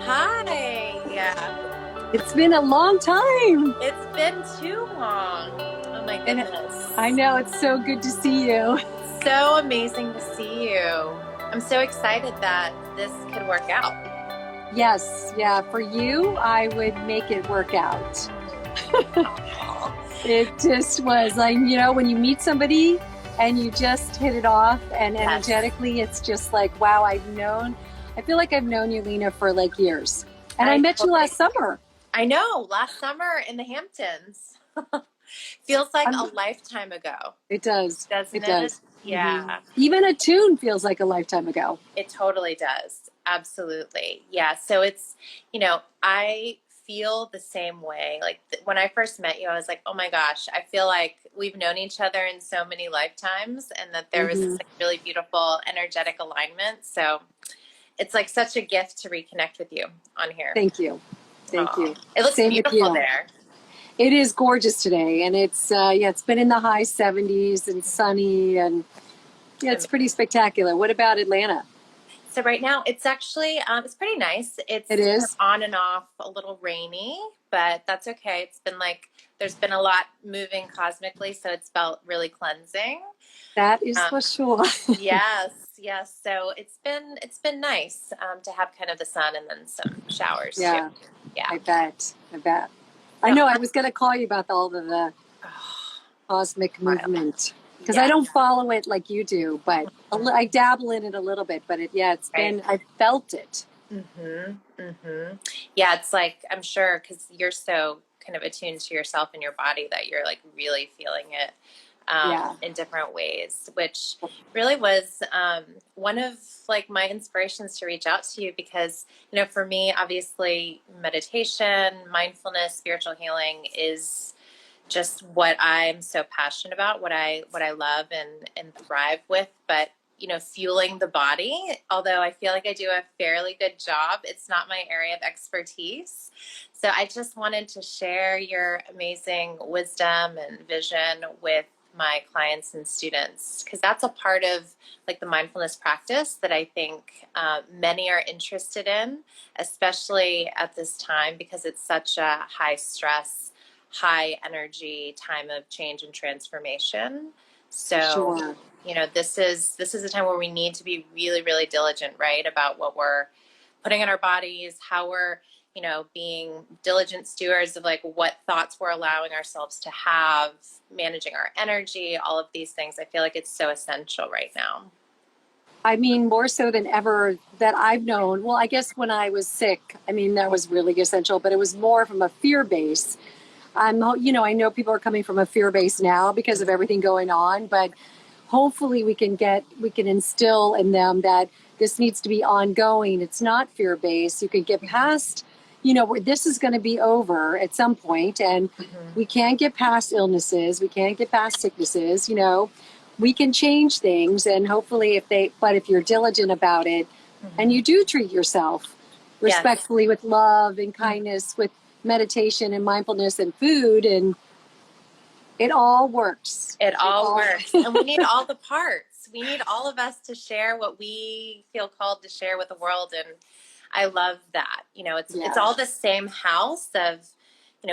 Hi. It's been a long time. It's been too long. Oh my And goodness. I know it's so good to see you. So amazing to see you. I'm so excited that this could work out. Yes, yeah, for you, I would make it work out. It just was like, when you meet somebody and you just hit it off and Yes. energetically, it's just like, wow, I feel like I've known you, Lena, for like years. And I met you last summer. I know, last summer in the Hamptons. Feels like a lifetime ago. It does. Doesn't It it? does. Yeah. Mm-hmm. Even a tune feels like a lifetime ago. It totally does. Absolutely. Yeah. So it's, I feel the same way. Like when I first met you, I was like, oh my gosh, I feel like we've known each other in so many lifetimes and that there was this like really beautiful energetic alignment. So it's like such a gift to reconnect with you on here. Thank you. Thank you. It looks Same beautiful there. It is gorgeous today, and it's it's been in the high 70s and sunny, and it's pretty spectacular. What about Atlanta? So right now it's actually it's pretty nice. It is on and off, a little rainy, but that's okay. It's been like there's been a lot moving cosmically, so it's felt really cleansing. That is for sure. Yes. So it's been nice to have kind of the sun and then some showers too. Yeah, I bet. I know. I was going to call you about all of the cosmic movement because I don't follow it like you do, but I dabble in it a little bit. But it's been. I felt it. Yeah, it's like I'm sure because you're so kind of attuned to yourself and your body that you're like really feeling it. In different ways, which really was one of like my inspirations to reach out to you because, for me, obviously meditation, mindfulness, spiritual healing is just what I'm so passionate about, what I love and thrive with. But, fueling the body, although I feel like I do a fairly good job, it's not my area of expertise. So I just wanted to share your amazing wisdom and vision with my clients and students because that's a part of like the mindfulness practice that I think many are interested in, especially at this time because it's such a high stress, high energy time of change and transformation. So this is a time where we need to be really, really diligent, right, about what we're putting in our bodies, how we're being diligent stewards of like what thoughts we're allowing ourselves to have, managing our energy, all of these things. I feel like it's so essential right now. I mean, more so than ever that I've known. Well, I guess when I was sick, that was really essential, but it was more from a fear base. I know people are coming from a fear base now because of everything going on, but hopefully we can instill in them that this needs to be ongoing. It's not fear based. You can get past this is going to be over at some point, and we can't get past illnesses. We can't get past sicknesses. We can change things, and hopefully if you're diligent about it, and you do treat yourself respectfully with love and kindness, with meditation and mindfulness and food, and it all works. It all works, and we need all the parts. We need all of us to share what we feel called to share with the world, and I love that. It's all the same house of,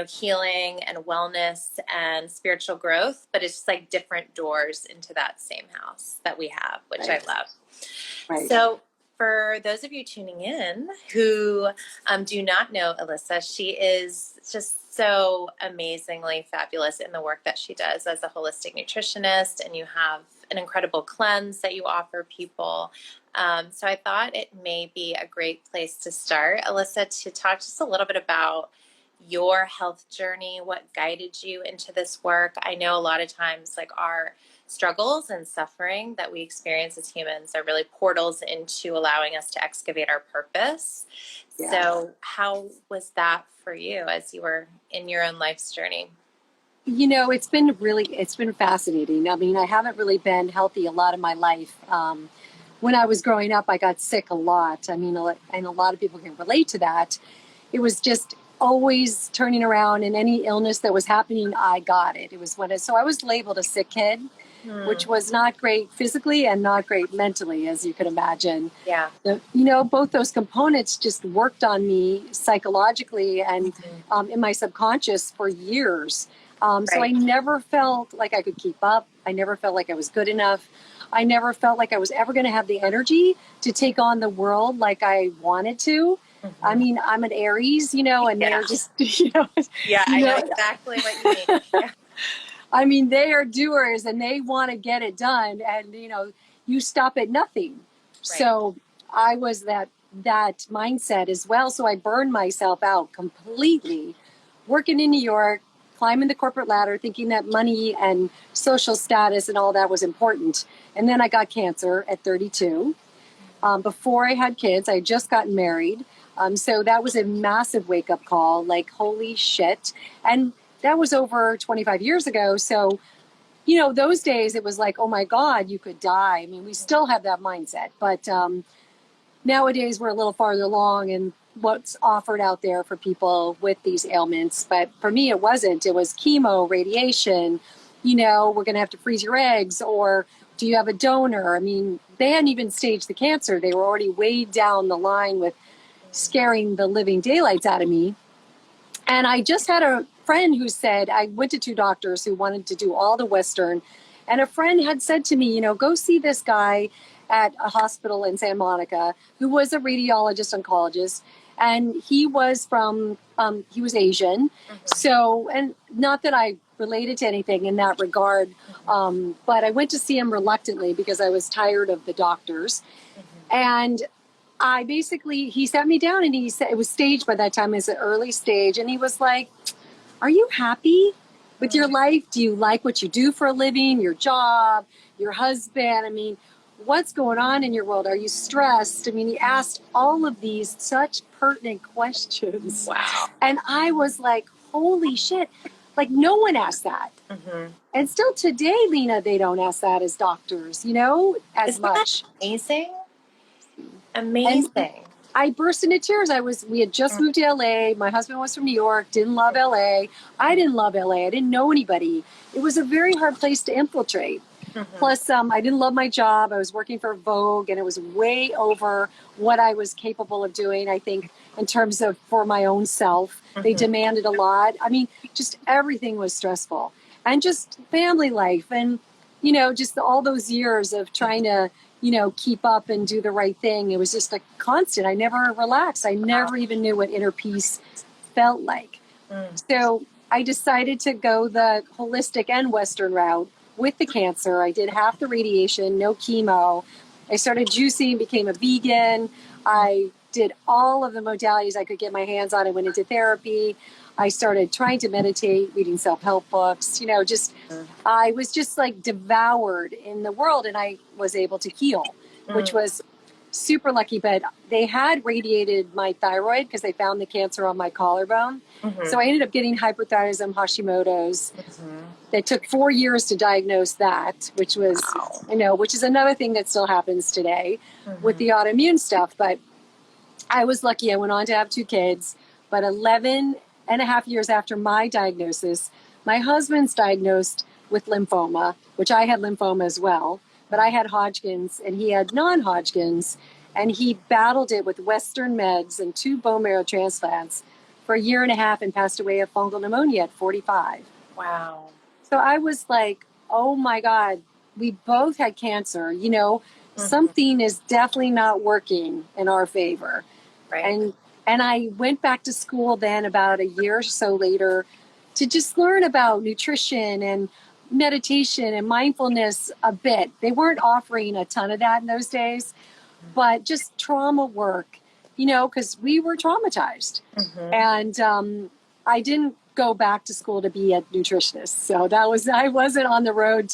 healing and wellness and spiritual growth, but it's just like different doors into that same house that we have, which I love. Right. So for those of you tuning in who do not know Elissa, she is just so amazingly fabulous in the work that she does as a holistic nutritionist, and you have an incredible cleanse that you offer people. So I thought it may be a great place to start, Elissa, to talk just a little bit about your health journey, what guided you into this work. I know a lot of times like our struggles and suffering that we experience as humans are really portals into allowing us to excavate our purpose. Yeah. So how was that for you as you were in your own life's journey? It's been fascinating. I haven't really been healthy a lot of my life. When I was growing up, I got sick a lot. And a lot of people can relate to that. It was just always turning around, and any illness that was happening, I got it. So I was labeled a sick kid. which was not great physically and not great mentally, as you can imagine. Yeah. Both those components just worked on me psychologically and in my subconscious for years. So I never felt like I could keep up. I never felt like I was good enough. I never felt like I was ever going to have the energy to take on the world like I wanted to. I mean, I'm an Aries, and they're just, Yeah, I know exactly what you mean. Yeah. I mean, they are doers and they want to get it done. And, you stop at nothing. Right. So I was that mindset as well. So I burned myself out completely working in New York, climbing the corporate ladder, thinking that money and social status and all that was important. And then I got cancer at 32. Before I had kids, I had just gotten married. So that was a massive wake-up call, like, holy shit. And that was over 25 years ago. So, those days it was like, oh my God, you could die. I mean, we still have that mindset. But nowadays we're a little farther along in what's offered out there for people with these ailments. But for me, it wasn't. It was chemo, radiation, we're going to have to freeze your eggs, or do you have a donor? I mean, they hadn't even staged the cancer. They were already way down the line with scaring the living daylights out of me. And I just had a friend who said, I went to 2 doctors who wanted to do all the Western. And a friend had said to me, go see this guy at a hospital in Santa Monica who was a radiologist oncologist. And he was he was Asian. So, and not that I related to anything in that regard, but I went to see him reluctantly because I was tired of the doctors. And he sat me down and he said, it was staged by that time, it was an early stage. And he was like, are you happy with your life? Do you like what you do for a living, your job, your husband? I mean, what's going on in your world? Are you stressed? I mean, he asked all of these such pertinent questions. Wow. And I was like, holy shit. Like, no one asked that. And still today, Lena, they don't ask that as doctors, as much. Amazing. Amazing. And I burst into tears. We had just moved to LA. My husband was from New York, didn't love LA. I didn't love LA. I didn't know anybody. It was a very hard place to infiltrate. Plus, I didn't love my job. I was working for Vogue, and it was way over what I was capable of doing, I think, in terms of for my own self. They demanded a lot. I mean, just everything was stressful. And just family life and, just all those years of trying to, keep up and do the right thing. It was just a constant. I never relaxed. I never even knew what inner peace felt like. So I decided to go the holistic and Western route with the cancer. I did half the radiation, no chemo. I started juicing, became a vegan. I did all of the modalities I could get my hands on. I went into therapy. I started trying to meditate, reading self-help books, I was just like devoured in the world, and I was able to heal, which was super lucky. But they had radiated my thyroid because they found the cancer on my collarbone. So I ended up getting hyperthyroidism, Hashimoto's. It took 4 years to diagnose that, which was, which is another thing that still happens today with the autoimmune stuff. But I was lucky. I went on to have 2 kids, but 11 and a half years after my diagnosis, my husband's diagnosed with lymphoma, which I had lymphoma as well, but I had Hodgkin's and he had non-Hodgkin's, and he battled it with Western meds and 2 bone marrow transplants for 1.5 years and passed away of fungal pneumonia at 45. Wow. So I was like, oh my God, we both had cancer, something is definitely not working in our favor. Right. And I went back to school then about a year or so later to just learn about nutrition and meditation and mindfulness a bit. They weren't offering a ton of that in those days, but just trauma work, because we were traumatized. And I didn't go back to school to be a nutritionist. So I wasn't on the road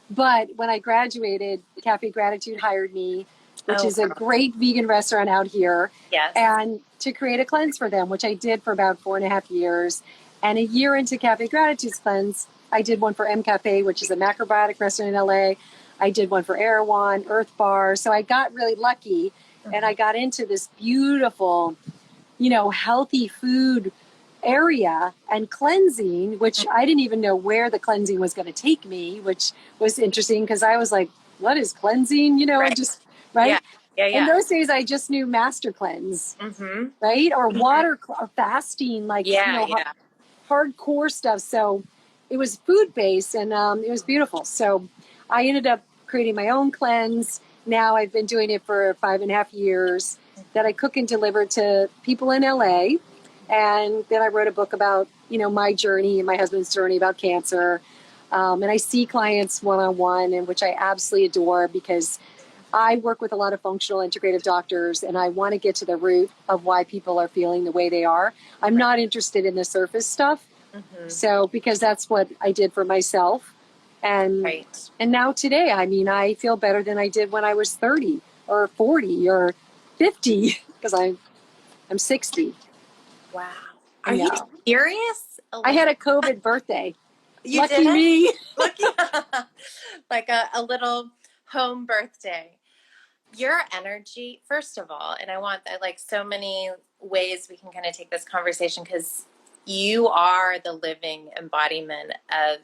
but when I graduated, Cafe Gratitude hired me, which is a great vegan restaurant out here. Yes. And to create a cleanse for them, which I did for about 4.5 years. And a year into Cafe Gratitude's cleanse, I did one for M Cafe, which is a macrobiotic restaurant in LA. I did one for Erewhon, Earth Bar. So I got really lucky and I got into this beautiful, healthy food area and cleansing, which I didn't even know where the cleansing was going to take me, which was interesting because I was like, what is cleansing? You know, Right. and just, right? Yeah. In those days, I just knew master cleanse, Mm-hmm. right? Or water or fasting, like, hardcore stuff. So it was food based, and it was beautiful. So I ended up creating my own cleanse. Now I've been doing it for 5.5 years, that I cook and deliver to people in LA. And then I wrote a book about, my journey and my husband's journey about cancer. And I see clients one-on-one, and which I absolutely adore, because I work with a lot of functional integrative doctors, and I want to get to the root of why people are feeling the way they are. I'm not interested in the surface stuff. Mm-hmm. So, because that's what I did for myself. And and now today, I mean, I feel better than I did when I was 30 or 40 or 50, because I'm 60. Wow. Are you serious? I had a COVID birthday. You Lucky did? me. Lucky. Like a little home birthday. Your energy, first of all, and I like so many ways we can kind of take this conversation, because you are the living embodiment of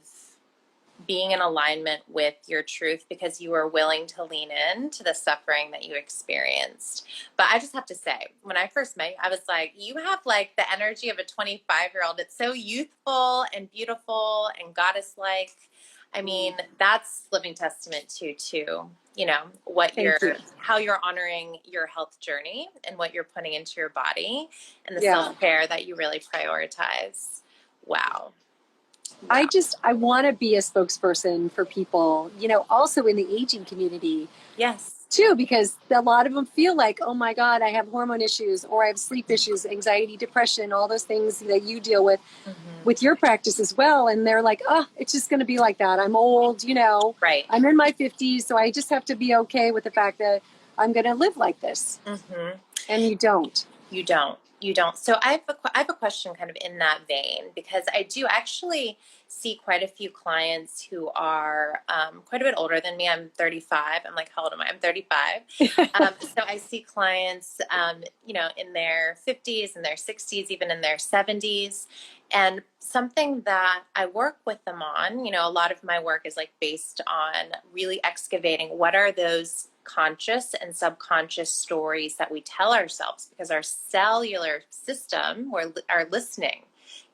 being in alignment with your truth, because you were willing to lean in to the suffering that you experienced. But I just have to say, when I first met you, I was like, you have like the energy of a 25-year-old. It's so youthful and beautiful and goddess-like. I mean, that's living testament to what how you're honoring your health journey and what you're putting into your body, and the self-care that you really prioritize. Wow. I want to be a spokesperson for people, also in the aging community. Yes. Too, because a lot of them feel like, oh my God, I have hormone issues, or I have sleep issues, anxiety, depression, all those things that you deal with your practice as well. And they're like, oh, it's just going to be like that. I'm old, Right. I'm in my 50s, so I just have to be okay with the fact that I'm going to live like this. Mm-hmm. And you don't. You don't. So I have a question kind of in that vein, because I do actually see quite a few clients who are quite a bit older than me. I'm 35. I'm like, how old am I? I'm 35. So I see clients, in their 50s and their 60s, even in their 70s. And something that I work with them on, a lot of my work is like based on really excavating what are those conscious and subconscious stories that we tell ourselves, because our cellular system are listening.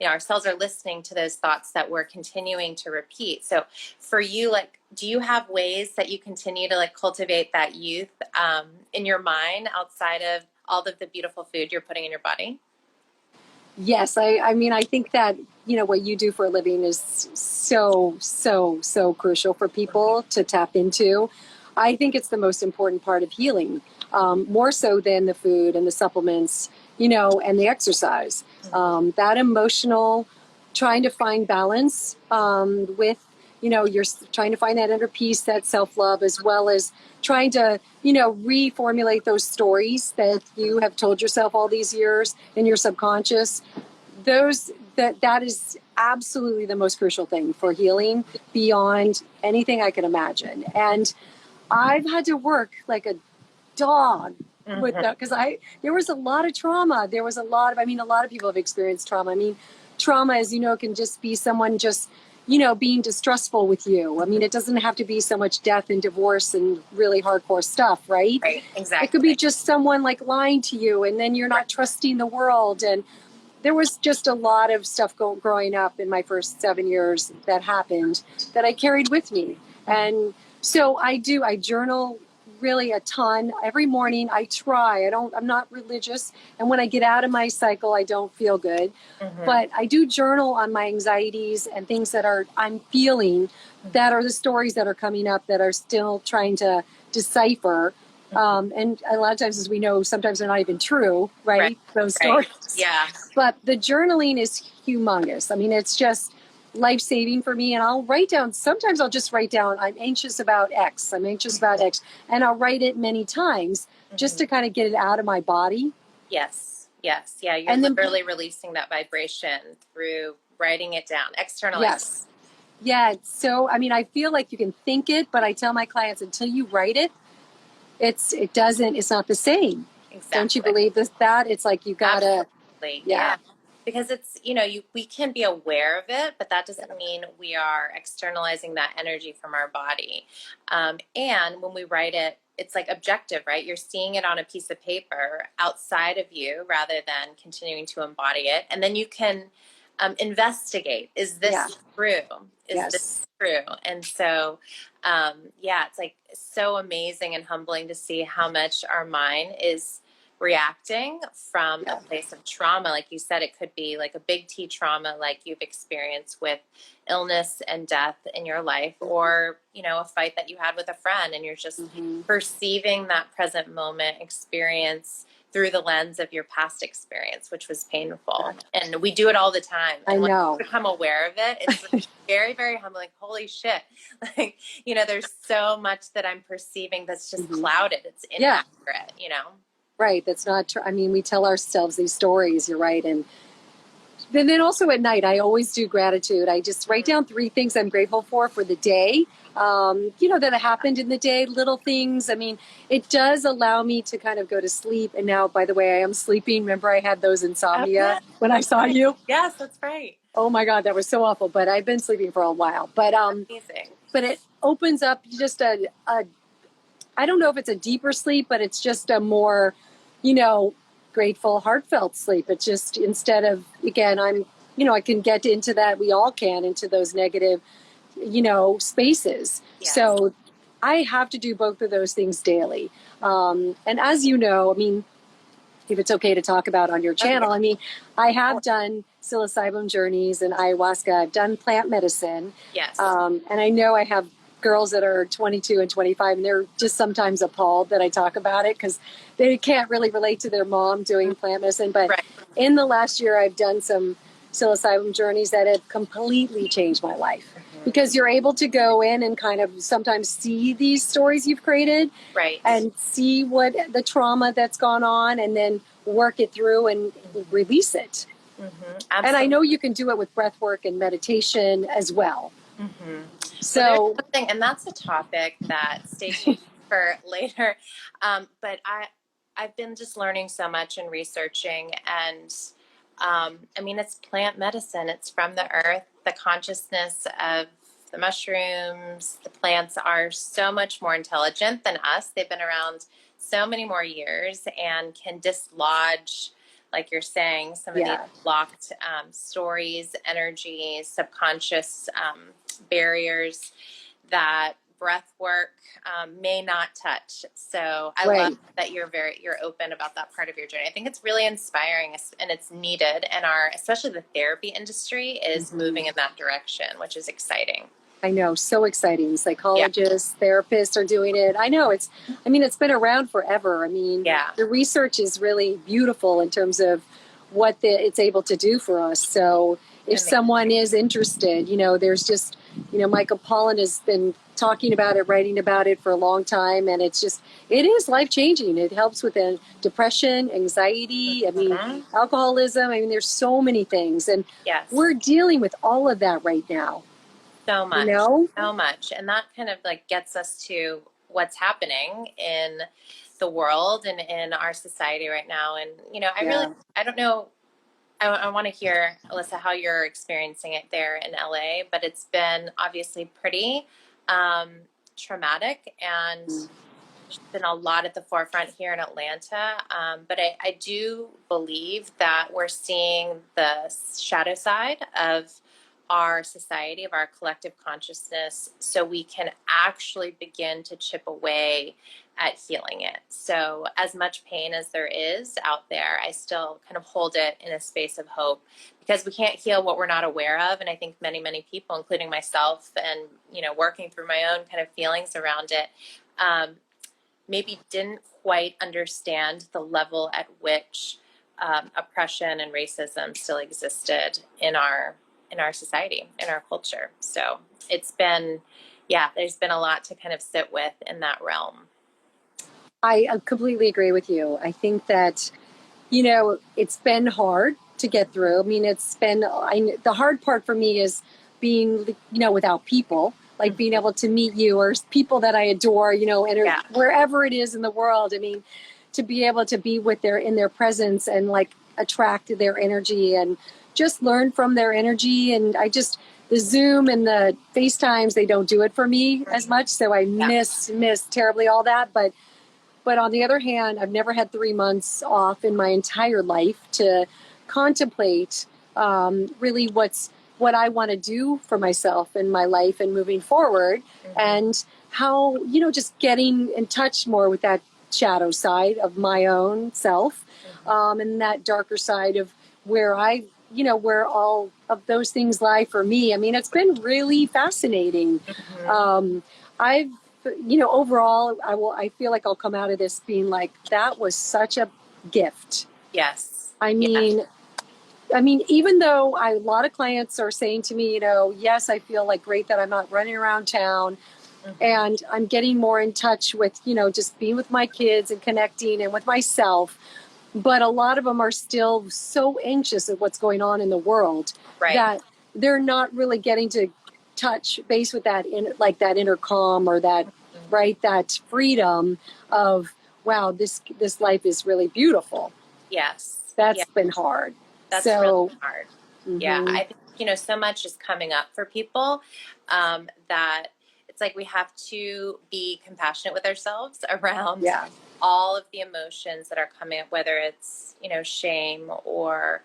Our cells are listening to those thoughts that we're continuing to repeat. So for you, like, do you have ways that you continue to like cultivate that youth in your mind outside of all of the beautiful food you're putting in your body? Yes. I mean, I think that, what you do for a living is so, so, so crucial for people to tap into. I think it's the most important part of healing, more so than the food and the supplements, and the exercise. That emotional, trying to find balance with, you're trying to find that inner peace, that self-love, as well as trying to, reformulate those stories that you have told yourself all these years in your subconscious. That is absolutely the most crucial thing for healing, beyond anything I can imagine. And I've had to work like a dog with that, because there was a lot of trauma. There was a lot of people have experienced trauma. I mean, trauma, as you know, can just be someone just, being distrustful with you. I mean, it doesn't have to be so much death and divorce and really hardcore stuff, right? Right, exactly. It could be just someone like lying to you, and then you're not trusting the world. And there was just a lot of stuff growing up in my first 7 years that happened that I carried with me. And so I journal really a ton every morning. I'm not religious. And when I get out of my cycle, I don't feel good, but I do journal on my anxieties and things that I'm feeling, that are the stories that are coming up that are still trying to decipher. And a lot of times, as we know, sometimes they're not even true, right? Those stories. Yeah. But the journaling is humongous. I mean, it's just life-saving for me. And sometimes I'll just write down, I'm anxious about X. And I'll write it many times just to kind of get it out of my body. Yes. Yeah. You're literally releasing that vibration through writing it down externally. Yes. Yeah. So, I mean, I feel like you can think it, but I tell my clients, until you write it, it's not the same. Exactly. Don't you believe that? It's like you gotta. Absolutely. Yeah. because it's, we can be aware of it, but that doesn't mean we are externalizing that energy from our body. And when we write it, it's like objective, right? You're seeing it on a piece of paper outside of you rather than continuing to embody it. And then you can investigate, is this true? Is this true? And so, it's like so amazing and humbling to see how much our mind is reacting from a place of trauma. Like you said, it could be like a big T trauma, like you've experienced with illness and death in your life, or, a fight that you had with a friend, and you're just perceiving that present moment experience through the lens of your past experience, which was painful. And we do it all the time. And I know. When you become aware of it, it's very, very humbling. Like, holy shit. Like, there's so much that I'm perceiving that's just clouded. It's inaccurate, Right. That's not true. I mean, we tell ourselves these stories, you're right. And then also at night, I always do gratitude. I just write down 3 things I'm grateful for the day, that happened in the day, little things. I mean, it does allow me to kind of go to sleep. And now, by the way, I am sleeping. Remember, I had those insomnia when I saw you? Yes, that's right. Oh my God, that was so awful. But I've been sleeping for a while. But amazing. But it opens up just I don't know if it's a deeper sleep, but it's just a more, grateful, heartfelt sleep. It's just, instead of, again, I can get into that. We all can, into those negative, spaces. Yes. So I have to do both of those things daily. And as you know, I mean, if it's okay to talk about on your channel, I mean, I have done psilocybin journeys and ayahuasca. I've done plant medicine. Yes. And I know I have girls that are 22 and 25, and they're just sometimes appalled that I talk about it because they can't really relate to their mom doing plant medicine. But in the last year, I've done some psilocybin journeys that have completely changed my life, because you're able to go in and kind of sometimes see these stories you've created, and see what the trauma that's gone on, and then work it through and release it. And I know you can do it with breath work and meditation as well. So, and that's a topic that stays for later. But I've been just learning so much and researching, and I mean, it's plant medicine. It's from the earth. The consciousness of the mushrooms, the plants are so much more intelligent than us. They've been around so many more years and can dislodge, like you're saying, some of these locked stories, energies, subconscious barriers that breath work may not touch. So I love that you're open about that part of your journey. I think it's really inspiring, and it's needed, and especially the therapy industry is moving in that direction, which is exciting. I know, so exciting. Psychologists, therapists are doing it. I know it's been around forever. I mean, the research is really beautiful in terms of what it's able to do for us. So if someone is interested, there's just, Michael Pollan has been talking about it, writing about it for a long time. And it is life-changing. It helps with depression, anxiety, alcoholism. I mean, there's so many things. And we're dealing with all of that right now. So much, so much. And that kind of like gets us to what's happening in the world and in our society right now. And, I don't know, I want to hear, Elissa, how you're experiencing it there in LA, but it's been obviously pretty traumatic, and there's been a lot at the forefront here in Atlanta. But I do believe that we're seeing the shadow side of our society, of our collective consciousness, so we can actually begin to chip away at healing it. So as much pain as there is out there, I still kind of hold it in a space of hope, because we can't heal what we're not aware of. And I think many, many people, including myself, and, working through my own kind of feelings around it, maybe didn't quite understand the level at which oppression and racism still existed in our society, in our culture. So it's been, there's been a lot to kind of sit with in that realm. I completely agree with you. I think that, it's been hard to get through. I mean, the hard part for me is being, without people, like being able to meet you or people that I adore, wherever it is in the world. I mean, to be able to be in their presence and like attract their energy and just learn from their energy. And the Zoom and the FaceTimes, they don't do it for me as much. So I miss terribly all that. But on the other hand, I've never had 3 months off in my entire life to contemplate really what I want to do for myself in my life and moving forward, and how, just getting in touch more with that shadow side of my own self, and that darker side of where where all of those things lie for me. I mean, it's been really fascinating. I've overall, I feel like I'll come out of this being like, that was such a gift. Yes. I mean, even though a lot of clients are saying to me, yes, I feel like great that I'm not running around town, and I'm getting more in touch with, just being with my kids and connecting and with myself. But a lot of them are still so anxious at what's going on in the world that they're not really getting to touch base with that inner calm, or that that freedom of, wow, this life is really beautiful. Yes. That's been hard. That's really hard. Yeah. I think, so much is coming up for people that it's like we have to be compassionate with ourselves around all of the emotions that are coming up, whether it's, shame or,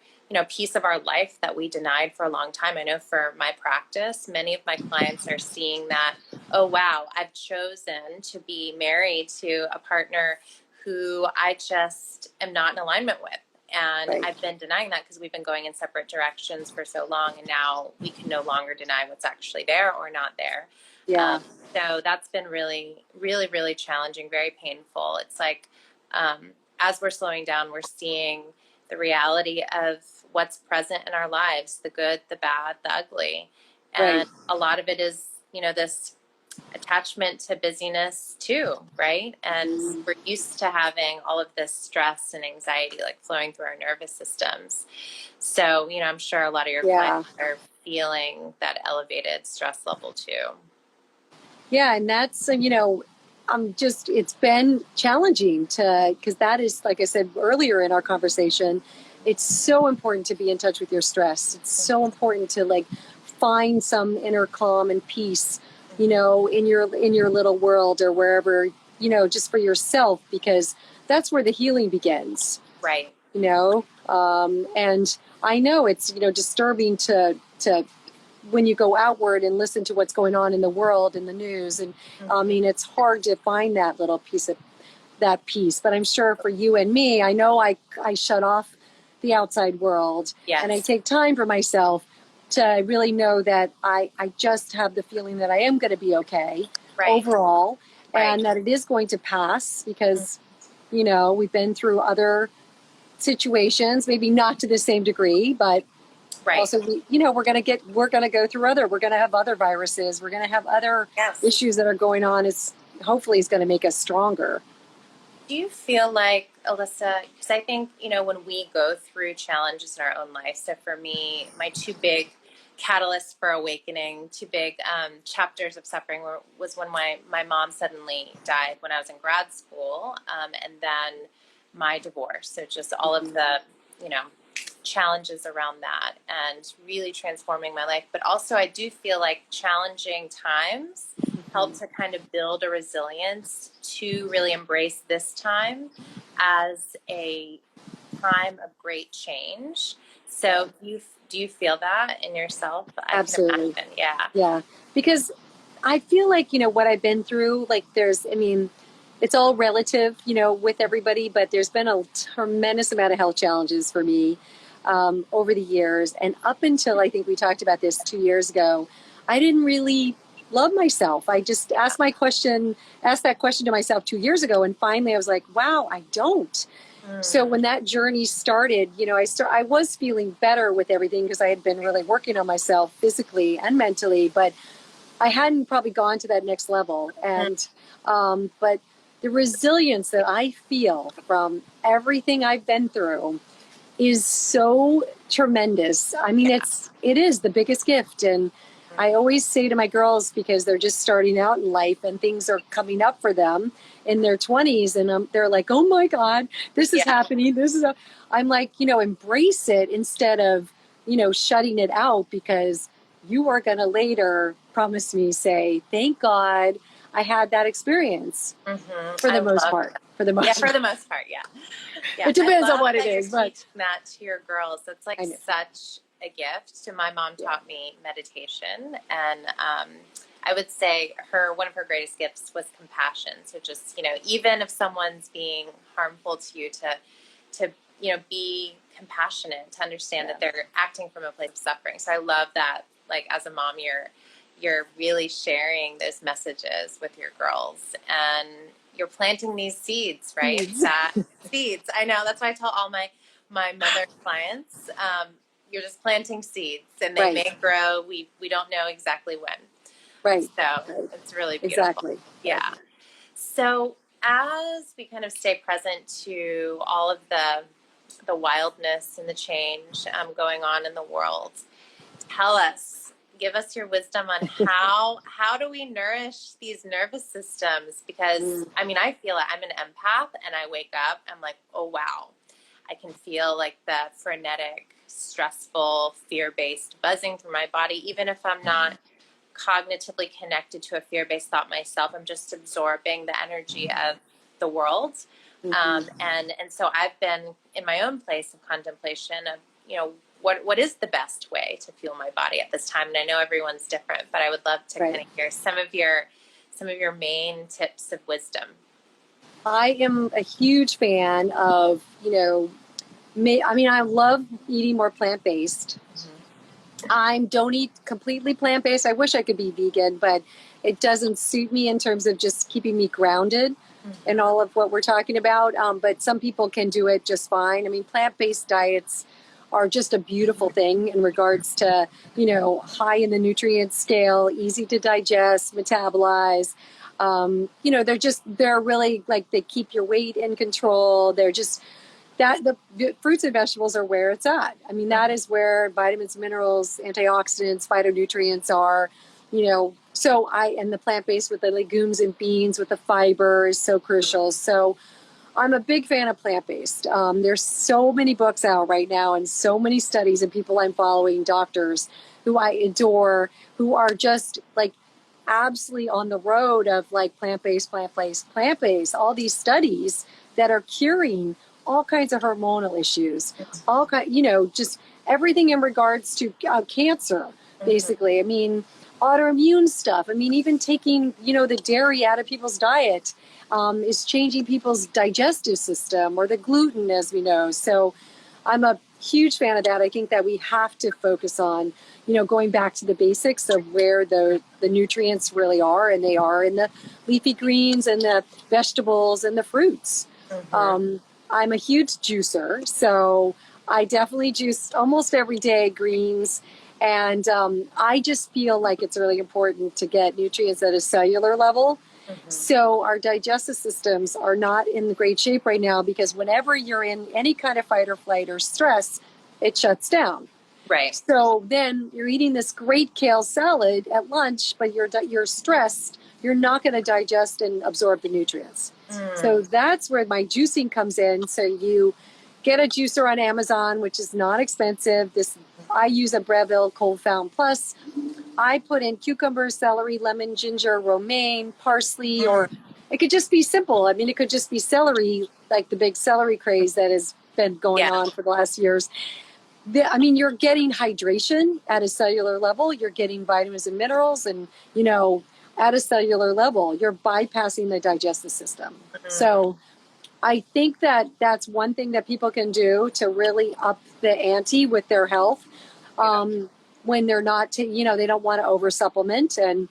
piece of our life that we denied for a long time. I know for my practice, many of my clients are seeing that, oh, wow, I've chosen to be married to a partner who I just am not in alignment with. And I've been denying that because we've been going in separate directions for so long. And now we can no longer deny what's actually there or not there. Yeah. So that's been really, really, really challenging, very painful. It's like as we're slowing down, we're seeing the reality of what's present in our lives, the good, the bad, the ugly. And a lot of it is, this attachment to busyness too, right? And we're used to having all of this stress and anxiety like flowing through our nervous systems. So, I'm sure a lot of your clients are feeling that elevated stress level too. Yeah, and that's, it's been challenging because that is, like I said earlier in our conversation, it's so important to be in touch with your stress. It's so important to find some inner calm and peace, in your little world or wherever, just for yourself, because that's where the healing begins. Right. And I know it's, disturbing to when you go outward and listen to what's going on in the world and the news. And I mean, it's hard to find that little piece of that peace. But I'm sure for you and me, I know I shut off the outside world and I take time for myself to really know that I just have the feeling that I am going to be okay overall, and that it is going to pass because, we've been through other situations, maybe not to the same degree, but also, we're going to go through we're going to have other viruses. We're going to have other issues that are going on. Hopefully it's going to make us stronger. Do you feel like, Elissa, because I think, when we go through challenges in our own life, so for me, my two big catalysts for awakening, two big chapters of suffering was when my mom suddenly died when I was in grad school, and then my divorce. So just all of the, challenges around that and really transforming my life. But also I do feel like challenging times help to kind of build a resilience to really embrace this time as a time of great change. So do you feel that in yourself? Absolutely. Yeah. Because I feel like, what I've been through, it's all relative, with everybody, but there's been a tremendous amount of health challenges for me over the years. And up until, I think we talked about this 2 years ago, I didn't really love myself. I just asked that question to myself 2 years ago. And finally I was like, wow, I don't. So when that journey started, I was feeling better with everything because I had been really working on myself physically and mentally, but I hadn't probably gone to that next level. And, but the resilience that I feel from everything I've been through is so tremendous. I mean, it is the biggest gift. And I always say to my girls, because they're just starting out in life and things are coming up for them in their 20s, and they're like, oh my God, this is happening. I'm like, embrace it instead of shutting it out because you are going to later promise me, say, thank God I had that experience. For the most part. For the most part, yeah. It depends on what it is. But teaching that to your girls, that's like such a gift. So my mom taught me meditation, and I would say one of her greatest gifts was compassion. So just, even if someone's being harmful to you, to be compassionate, to understand that they're acting from a place of suffering. So I love that, like, as a mom, you're really sharing those messages with your girls, and you're planting these seeds, right? Seeds. I know. That's why I tell all my mother clients, you're just planting seeds, and they may grow. We don't know exactly when. Right. So it's really beautiful. Exactly. Yeah. So as we kind of stay present to all of the wildness and the change going on in the world, give us your wisdom on how do we nourish these nervous systems? Because I feel it. I'm an empath, and I wake up, I'm like, oh wow, I can feel like the frenetic, stressful, fear-based buzzing through my body, even if I'm not cognitively connected to a fear-based thought myself. I'm just absorbing the energy of the world. And so I've been in my own place of contemplation of, what is the best way to fuel my body at this time? And I know everyone's different, but I would love to kind of hear some of your main tips of wisdom. I am a huge fan of, I love eating more plant-based. I don't eat completely plant-based. I wish I could be vegan, but it doesn't suit me in terms of just keeping me grounded in all of what we're talking about. But some people can do it just fine. Plant-based diets are just a beautiful thing in regards to, high in the nutrient scale, easy to digest, metabolize. They're really like, they keep your weight in control. They're just, the fruits and vegetables are where it's at. That is where vitamins, minerals, antioxidants, phytonutrients are, and the plant-based with the legumes and beans with the fiber is so crucial. So I'm a big fan of plant-based. There's so many books out right now and so many studies, and people I'm following, doctors who I adore, who are just like absolutely on the road of like plant-based, all these studies that are curing all kinds of hormonal issues, just everything in regards to cancer, basically. Autoimmune stuff. Even taking, the dairy out of people's diet is changing people's digestive system, or the gluten, as we know. So I'm a huge fan of that. I think that we have to focus on, going back to the basics of where the nutrients really are, and they are in the leafy greens and the vegetables and the fruits. I'm a huge juicer, so I definitely juice almost every day greens. And I just feel like it's really important to get nutrients at a cellular level. So our digestive systems are not in great shape right now, because whenever you're in any kind of fight or flight or stress, it shuts down. Right. So then you're eating this great kale salad at lunch, but you're stressed. You're not going to digest and absorb the nutrients. So that's where my juicing comes in. So you get a juicer on Amazon, which is not expensive. I use a Breville Cold Found Plus. I put in cucumber, celery, lemon, ginger, romaine, parsley, or it could just be simple. It could just be celery, like the big celery craze that has been going on for the last years. You're getting hydration at a cellular level. You're getting vitamins and minerals, and, at a cellular level, you're bypassing the digestive system. So I think that that's one thing that people can do to really up the ante with their health. When they're not, they don't want to over supplement, and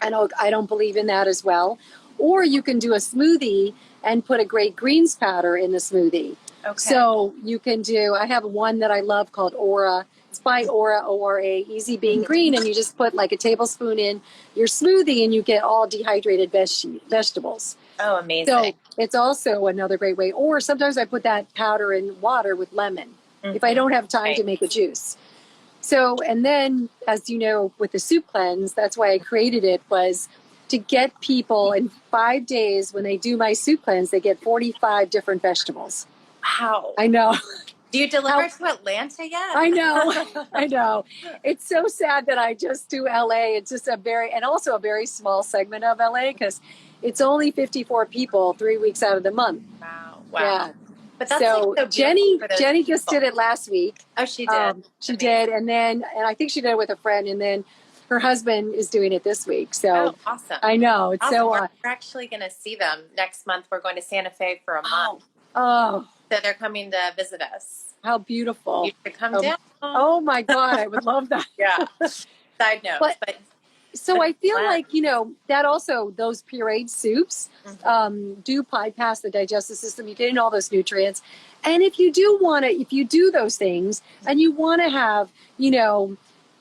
I don't believe in that as well. Or you can do a smoothie and put a great greens powder in the smoothie. Okay. So you can I have one that I love called Aura. It's by Aura, O-R-A, Easy Being Green, and you just put like a tablespoon in your smoothie, and you get all dehydrated vegetables. Oh, amazing. So it's also another great way. Or sometimes I put that powder in water with lemon if I don't have time to make a juice. So, and then, as you know, with the soup cleanse, that's why I created it, was to get people in 5 days, when they do my soup cleanse, they get 45 different vegetables. Wow. I know. Do you deliver to Atlanta yet? I know. I know. It's so sad that I just do LA. It's just and also a very small segment of LA because it's only 54 people 3 weeks out of the month. Wow. Yeah. But that's so, so Jenny people. just did it last week. Oh, she did. She did. And I think she did it with a friend. And then her husband is doing it this week. So awesome. I know. It's awesome. We're actually going to see them next month. We're going to Santa Fe for a month. Oh. So they're coming to visit us. How beautiful. You should come down. Oh my God. I would love that. Yeah. Side note. But so I feel like, that also those pureed soups do bypass the digestive system. You get in all those nutrients. And if you do those things and you want to have,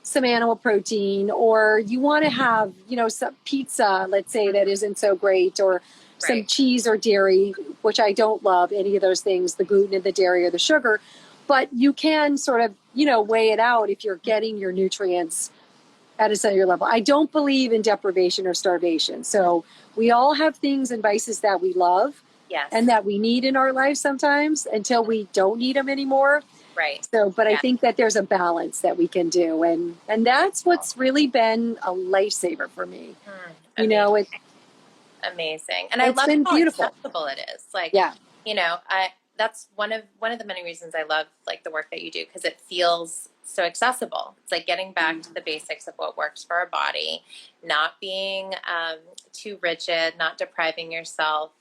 some animal protein, or you want to have, some pizza, let's say, that isn't so great, or some cheese or dairy, which I don't love any of those things, the gluten and the dairy or the sugar, but you can sort of, weigh it out if you're getting your nutrients at a cellular level. I don't believe in deprivation or starvation. So we all have things and vices that we love and that we need in our life sometimes until we don't need them anymore. Right. So, but I think that there's a balance that we can do. And that's what's really been a lifesaver for me. It's amazing. And I love how beautiful. accessible it is. Like, that's one of the many reasons I love like the work that you do, because it feels so accessible. It's like getting back to the basics of what works for our body, not being too rigid, not depriving yourself.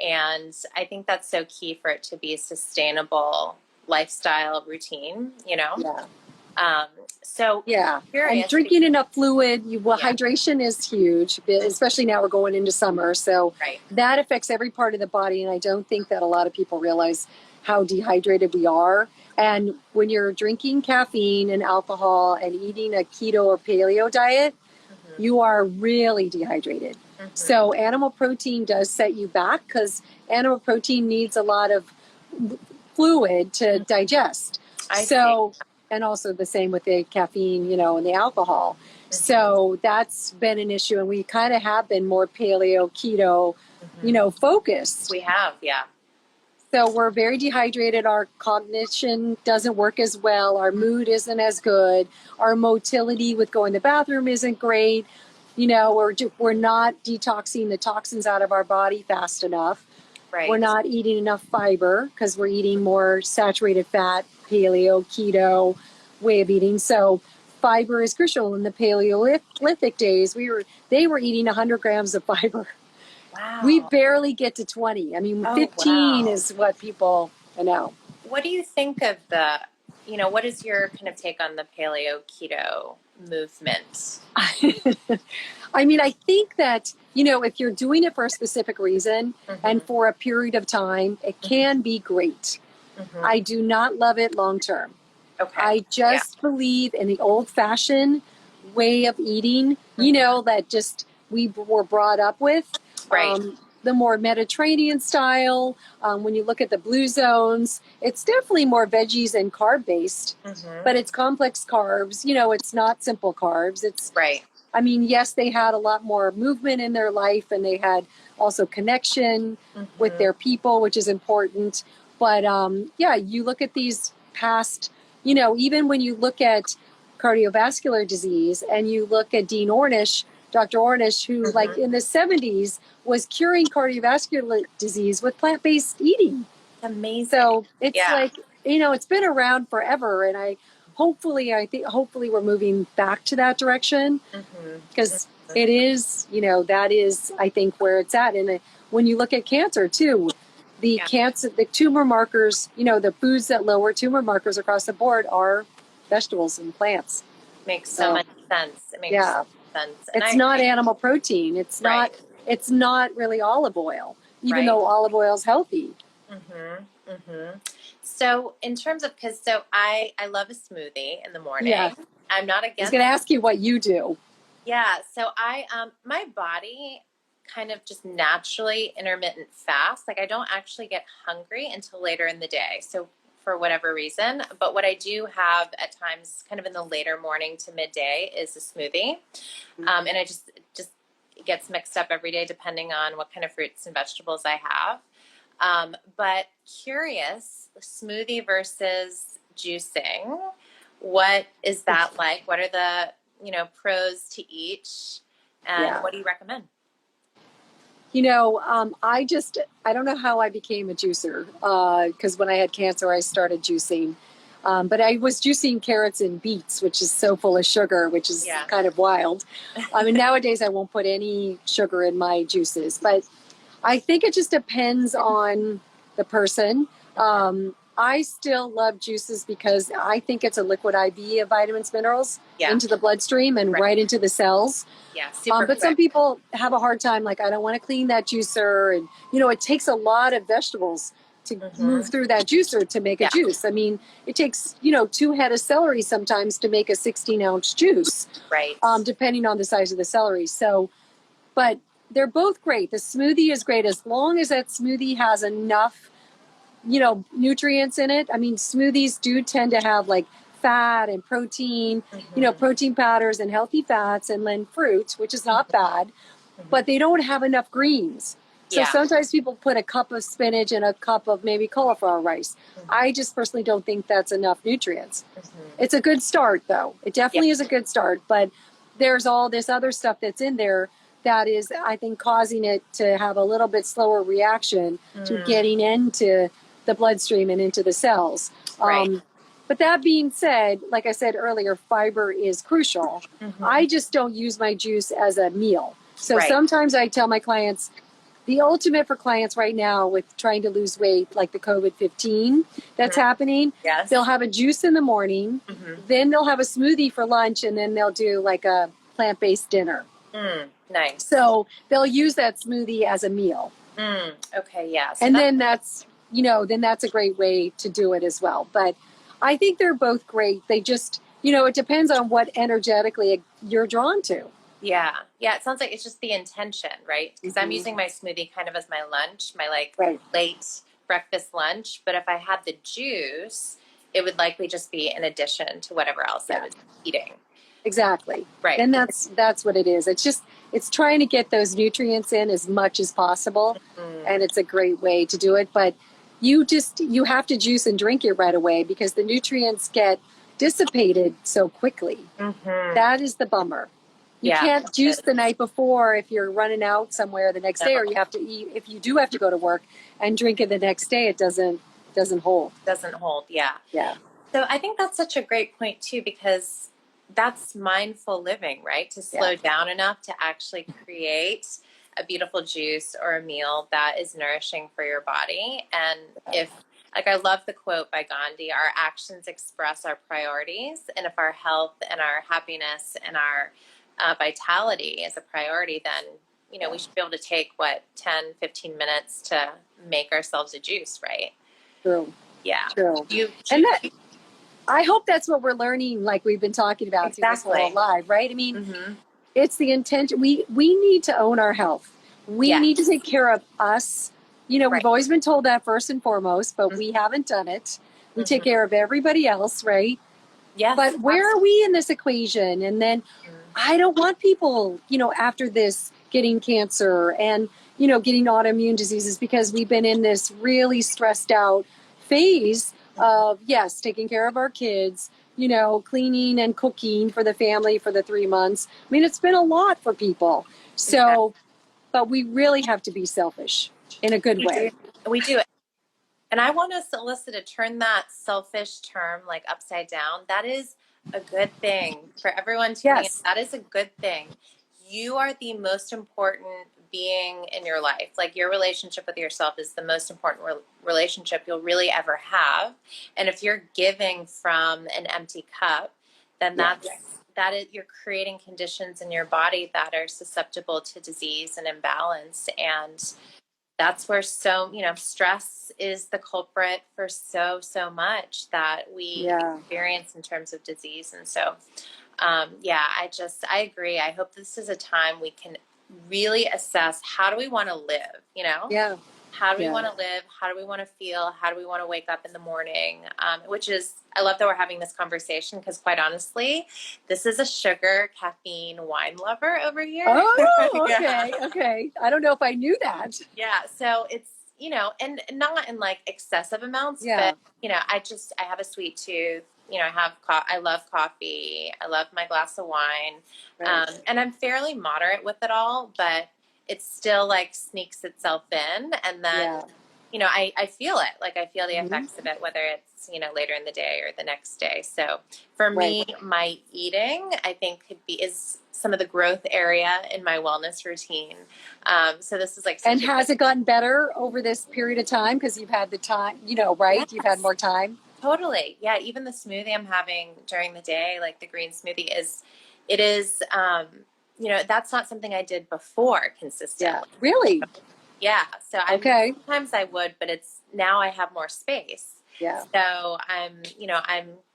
And I think that's so key for it to be a sustainable lifestyle routine, So and drinking enough fluid. Hydration is huge, especially now we're going into summer. So that affects every part of the body. And I don't think that a lot of people realize how dehydrated we are. And when you're drinking caffeine and alcohol and eating a keto or paleo diet, you are really dehydrated. So animal protein does set you back because animal protein needs a lot of fluid to digest. And also the same with the caffeine, and the alcohol. So that's been an issue. And we kind of have been more paleo, keto, focused. We have, So we're very dehydrated. Our cognition doesn't work as well. Our mood isn't as good. Our motility with going to the bathroom isn't great. We're not detoxing the toxins out of our body fast enough. We're not eating enough fiber because we're eating more saturated fat, paleo, keto way of eating. So fiber is crucial. In the Paleolithic days, they were eating 100 grams of fiber. Wow. We barely get to 20. I mean, 15 is what people know. What do you think of what is your kind of take on the paleo keto movement? I mean, I think that, if you're doing it for a specific reason and for a period of time, it can be great. I do not love it long term. Okay. I just believe in the old fashioned way of eating, that just we were brought up with. The more Mediterranean style. When you look at the blue zones, it's definitely more veggies and carb based, but it's complex carbs. It's not simple carbs. It's I mean, yes, they had a lot more movement in their life, and they had also connection with their people, which is important. But you look at these past, even when you look at cardiovascular disease and you look at Dr. Ornish, who like in the 70s was curing cardiovascular disease with plant-based eating. Amazing. So it's like, it's been around forever. And hopefully we're moving back to that direction because it is, that is, I think, where it's at. And when you look at cancer too, the tumor markers, the foods that lower tumor markers across the board are vegetables and plants. Makes so much sense. It makes sense. And it's not animal protein. It's not. It's not really olive oil, even though olive oil is healthy. So in terms of, I love a smoothie in the morning. Yeah. I'm not against. I was going to ask you what you do. Yeah. So my body kind of just naturally intermittent fast. Like I don't actually get hungry until later in the day. So for whatever reason, but what I do have at times kind of in the later morning to midday is a smoothie. And I just it gets mixed up every day depending on what kind of fruits and vegetables I have. But curious, smoothie versus juicing, what is that like? What are the, pros to each? And what do you recommend? I don't know how I became a juicer, because when I had cancer, I started juicing. But I was juicing carrots and beets, which is so full of sugar, which is kind of wild. I mean, nowadays I won't put any sugar in my juices, but I think it just depends on the person. I still love juices because I think it's a liquid IV of vitamins, minerals into the bloodstream and right into the cells. Yeah, super but some people have a hard time, like, I don't want to clean that juicer. And, it takes a lot of vegetables to move through that juicer to make a juice. I mean, it takes, 2 head of celery sometimes to make a 16-ounce juice. Right. Depending on the size of the celery. So, but they're both great. The smoothie is great as long as that smoothie has enough, nutrients in it. I mean, smoothies do tend to have like fat and protein, protein powders and healthy fats and then fruits, which is not bad, but they don't have enough greens. So sometimes people put a cup of spinach and a cup of maybe cauliflower rice. I just personally don't think that's enough nutrients. It's a good start, though. It definitely is a good start, but there's all this other stuff that's in there that is, I think, causing it to have a little bit slower reaction to getting into the bloodstream and into the cells. But that being said, like I said earlier, fiber is crucial. I just don't use my juice as a meal. So sometimes I tell my clients, the ultimate for clients right now with trying to lose weight, like the COVID-15 that's happening, they'll have a juice in the morning, then they'll have a smoothie for lunch, and then they'll do like a plant-based dinner. Nice. So they'll use that smoothie as a meal. Okay, yeah. So and then that's a great way to do it as well. But I think they're both great. They just, it depends on what energetically you're drawn to. Yeah. Yeah. It sounds like it's just the intention, right? Because I'm using my smoothie kind of as my lunch, my late breakfast lunch. But if I had the juice, it would likely just be in addition to whatever else I was eating. Exactly. Right. And that's what it is. It's trying to get those nutrients in as much as possible. And it's a great way to do it. But you have to juice and drink it right away because the nutrients get dissipated so quickly. That is the bummer. You can't juice the night before if you're running out somewhere the next day, or you have to eat. If you do have to go to work and drink it the next day, it doesn't hold. Doesn't hold. Yeah. Yeah. So I think that's such a great point too, because that's mindful living, right? To slow down enough to actually create a beautiful juice or a meal that is nourishing for your body. And I love the quote by Gandhi, our actions express our priorities. And if our health and our happiness and our vitality is a priority, then, we should be able to take 10, 15 minutes to make ourselves a juice, right? True. Yeah. True. I hope that's what we're learning, like we've been talking about through this whole live, right? I mean, it's the intention. We need to own our health. We need to take care of us. We've always been told that first and foremost, but we haven't done it. We take care of everybody else, right? Yes. But where are we in this equation? And then I don't want people, after this getting cancer and, getting autoimmune diseases because we've been in this really stressed out phase of, taking care of our kids, cleaning and cooking for the family for the 3 months. I mean, it's been a lot for people. So, but we really have to be selfish in a good way. We do. And I want us, Elissa, to turn that selfish term upside down. That is a good thing for everyone tuning in. That is a good thing. You are the most important being in your life. Your relationship with yourself is the most important relationship you'll really ever have. And if you're giving from an empty cup, then that is, you're creating conditions in your body that are susceptible to disease and imbalance. And that's where stress is the culprit for so much that we experience in terms of disease. And so, I agree. I hope this is a time we can really assess, how do we want to live, How do we want to live? How do we want to feel? How do we want to wake up in the morning? Which is, I love that we're having this conversation because quite honestly, this is a sugar, caffeine, wine lover over here. Oh, okay. Okay. I don't know if I knew that. Yeah. So it's, and not in like excessive amounts, Yeah. but I have a sweet tooth. I love coffee. I love my glass of wine. Right. And I'm fairly moderate with it all, but it still like sneaks itself in. And then, I feel it. Like I feel the effects of it, whether it's, later in the day or the next day. So for me, my eating, I think is some of the growth area in my wellness routine. So this is like, and has it gotten better over this period of time? Because you've had the time, right? Yes. You've had more time. Totally. Yeah. Even the smoothie I'm having during the day, like the green smoothie is, that's not something I did before consistently. Yeah. Really? Yeah. So sometimes I would, but now I have more space. Yeah. So I'm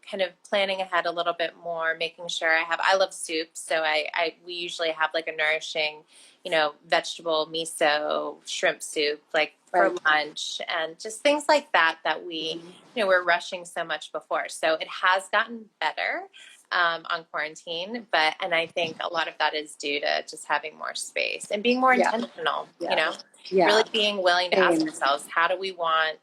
kind of planning ahead a little bit more, making sure I love soup. So we usually have like a nourishing, vegetable, miso, shrimp soup, like for lunch, and just things like that we, we're rushing so much before. So it has gotten better on quarantine, and I think a lot of that is due to just having more space and being more intentional, really being willing to ask ourselves, how do we want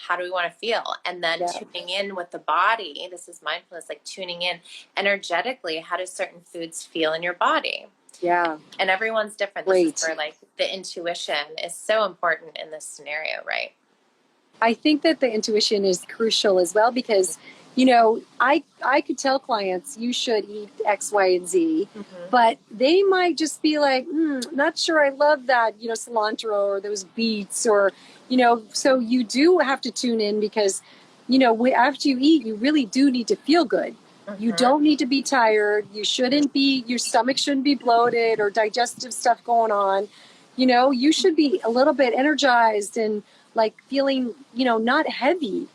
to feel? And then tuning in with the body. This is mindfulness, like tuning in energetically. How do certain foods feel in your body? Yeah. And everyone's different. This is where like the intuition is so important in this scenario, right? I think that the intuition is crucial as well, because, I could tell clients you should eat X, Y, and Z, but they might just be like, not sure I love that, cilantro or those beets or, so you do have to tune in because, after you eat, you really do need to feel good. You don't need to be tired. You shouldn't be, your stomach shouldn't be bloated or digestive stuff going on. You should be a little bit energized and like feeling, not heavy.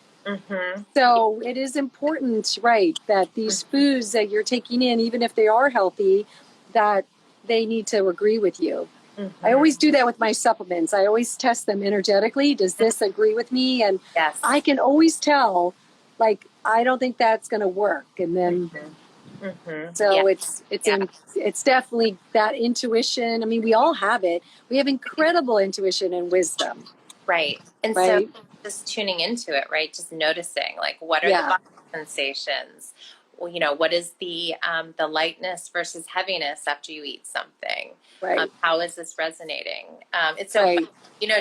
So it is important, right, that these foods that you're taking in, even if they are healthy, that they need to agree with you. I always do that with my supplements. I always test them energetically. Does this agree with me? And I can always tell, like, I don't think that's going to work. And then, so it's definitely that intuition. I mean, we all have it. We have incredible intuition and wisdom. Right. And so just tuning into it, right? Just noticing, like, what are the body sensations? Well, what is the lightness versus heaviness after you eat something? Right. How is this resonating? It's so funny.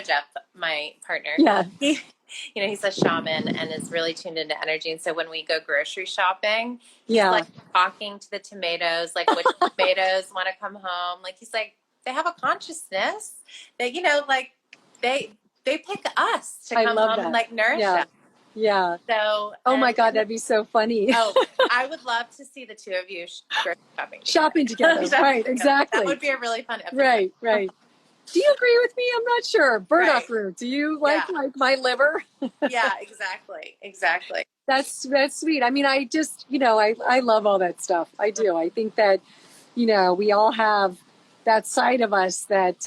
Jeff, my partner, he's a shaman and is really tuned into energy. And so when we go grocery shopping, he's like talking to the tomatoes, like which tomatoes want to come home. Like he's like, they have a consciousness that, like they pick us to come home and like nourish us. Yeah. So. Oh my God, that'd be so funny. I would love to see the two of you shopping together. Shopping together. Right. Exactly. That would be a really fun episode. Right. Do you agree with me? I'm not sure. Burdock root. Do you like my liver? Yeah, exactly. That's sweet. I mean, I just, I love all that stuff. I do. I think that, we all have that side of us that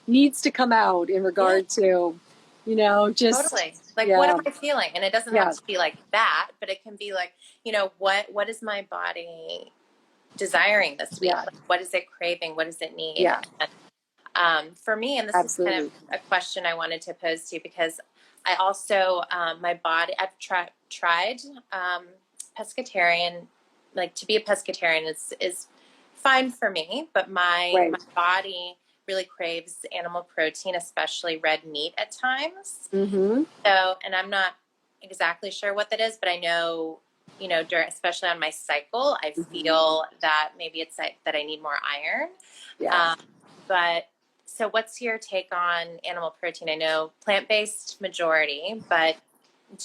needs to come out in regard to, just. Totally. Like, what am I feeling? And it doesn't have to be like that, but it can be like, what is my body desiring this week? Like, what is it craving? What does it need? Yeah. And, for me, and this is kind of a question I wanted to pose to you, because I also, my body, I've tried pescatarian, like to be a pescatarian is fine for me, but my body really craves animal protein, especially red meat at times. So, and I'm not exactly sure what that is, but I know, especially on my cycle, I feel that maybe it's that I need more iron. But so what's your take on animal protein? I know plant-based majority, but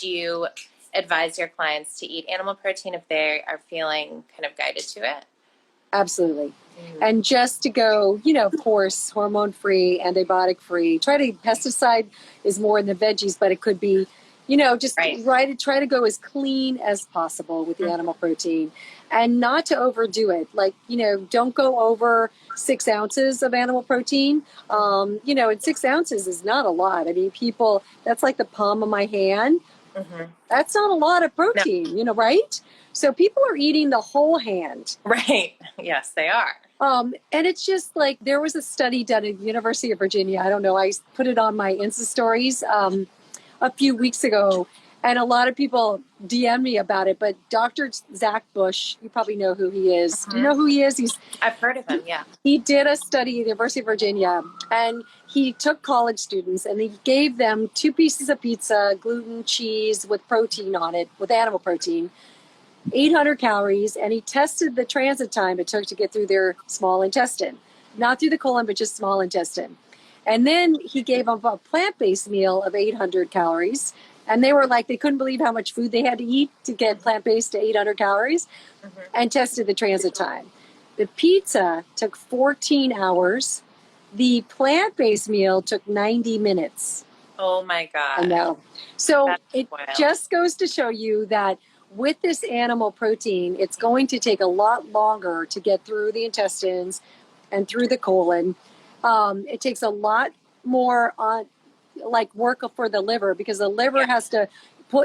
do you advise your clients to eat animal protein if they are feeling kind of guided to it? Absolutely. And just to go, of course, hormone-free, antibiotic-free. Pesticide is more in the veggies, but it could be, just try to go as clean as possible with the animal protein and not to overdo it. Like, don't go over 6 ounces of animal protein. And 6 ounces is not a lot. I mean, that's like the palm of my hand. That's not a lot of protein, No. Right? So people are eating the whole hand. Right. Yes, they are. And it's just like, there was a study done at the University of Virginia. I don't know. I put it on my Insta stories a few weeks ago, and a lot of people DM me about it. But Dr. Zach Bush, you probably know who he is. Do you know who he is? I've heard of him. Yeah. He did a study at the University of Virginia, and he took college students and he gave them 2 pieces of pizza, gluten, cheese with protein on it, with animal protein, 800 calories, and he tested the transit time it took to get through their small intestine. Not through the colon, but just small intestine. And then he gave them a plant-based meal of 800 calories. And they were like, they couldn't believe how much food they had to eat to get plant-based to 800 calories, and tested the transit time. The pizza took 14 hours. The plant-based meal took 90 minutes. Oh my God. I know. So That's it wild. just goes to show you that with this animal protein, it's going to take a lot longer to get through the intestines and through the colon. It takes a lot more work for the liver, because the liver has to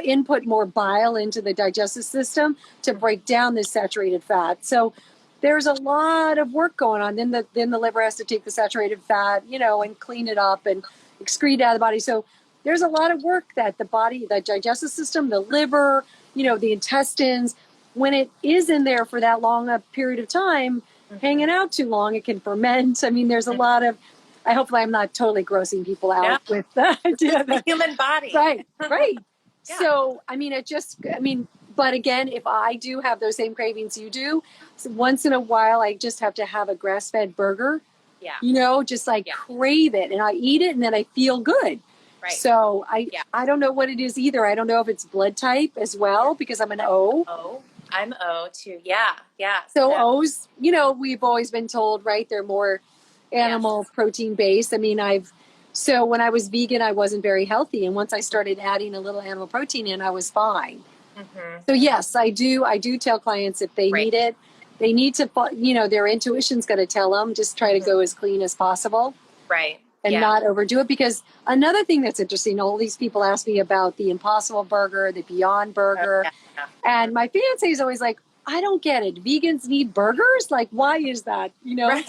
input more bile into the digestive system to break down this saturated fat. So there's a lot of work going on. Then the liver has to take the saturated fat, and clean it up and excrete it out of the body. So there's a lot of work that the body, the digestive system, the liver, the intestines, when it is in there for that long a period of time, hanging out too long, it can ferment. I mean, there's a lot of, hopefully I'm not totally grossing people out with the idea the human body. Right. Yeah. So, but again, if I do have those same cravings you do, once in a while, I just have to have a grass-fed burger, just crave it, and I eat it and then I feel good. Right. So I don't know what it is either. I don't know if it's blood type as well, because I'm an O. I'm O too. Yeah. So O's, we've always been told, right, they're more animal protein based. So when I was vegan, I wasn't very healthy. And once I started adding a little animal protein in, I was fine. So yes, I do tell clients, if they need it, they need to, their intuition's going to tell them, just try to go as clean as possible. Right. And not overdo it. Because another thing that's interesting, all these people ask me about the Impossible Burger, the Beyond Burger. And my fiance is always like, I don't get it. Vegans need burgers? Like, why is that? Right.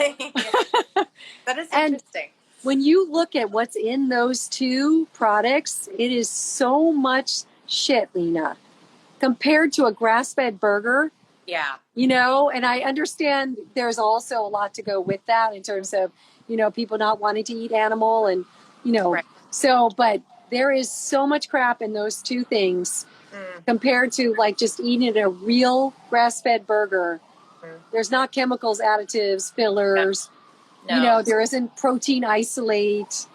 That is interesting. When you look at what's in those 2 products, it is so much shit, Lena, compared to a grass-fed burger. Yeah. And I understand there's also a lot to go with that in terms of, people not wanting to eat animal and, so, but there is so much crap in those 2 things compared to just eating a real grass-fed burger. There's not chemicals, additives, fillers. No. There isn't protein isolate.